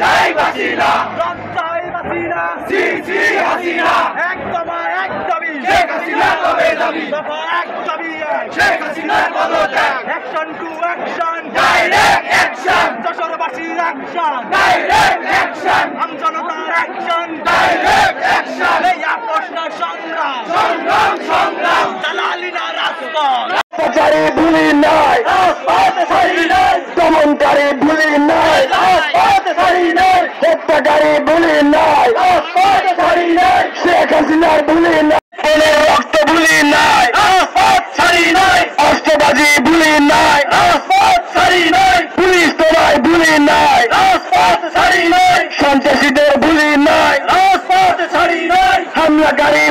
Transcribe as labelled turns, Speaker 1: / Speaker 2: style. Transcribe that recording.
Speaker 1: জয় হাসিনা
Speaker 2: জয় হাসিনা
Speaker 1: জি জি হাসিনা
Speaker 2: এক দফা এক দাবি
Speaker 1: শেখ হাসিনা কবে যাবি
Speaker 2: দফা এক দাবি এক
Speaker 1: শেখ হাসিনার পদত্যাগ
Speaker 2: action to action
Speaker 1: direct action
Speaker 2: যশোরবাসীর অ্যাকশন
Speaker 1: ডাইরেক্ট অ্যাকশন
Speaker 2: আমজনতার অ্যাকশন
Speaker 1: ডাইরেক্ট অ্যাকশন
Speaker 2: এই আপোষণ সংগ্রাম
Speaker 1: সংগ্রাম সংগ্রাম
Speaker 2: দালালি না রাজপথ
Speaker 3: অত্যাচারী ভুলি নাই
Speaker 1: রাজপথ ছাড়ি নাই
Speaker 3: দমনকারী ভুলি নাই
Speaker 1: রাজপথ ছাড়ি নাই
Speaker 3: হত্যাকারী ভুলি নাই
Speaker 1: রাজপথ ছাড়ি নাই
Speaker 3: শেখ হাসিনার ভুলি নাই বনের রক্ত ভুলি নাই
Speaker 1: রাজপথ ছাড়ি নাই
Speaker 3: অস্ত্রবাজি ভুলি নাই
Speaker 1: রাজপথ ছাড়ি নাই
Speaker 3: পুলিশ তোমায় ভুলি নাই
Speaker 1: রাজপথ ছাড়ি নাই
Speaker 3: সন্ত্রাসীদের ভুলি নাই
Speaker 1: রাজপথ ছাড়ি নাই
Speaker 3: হামলাকারী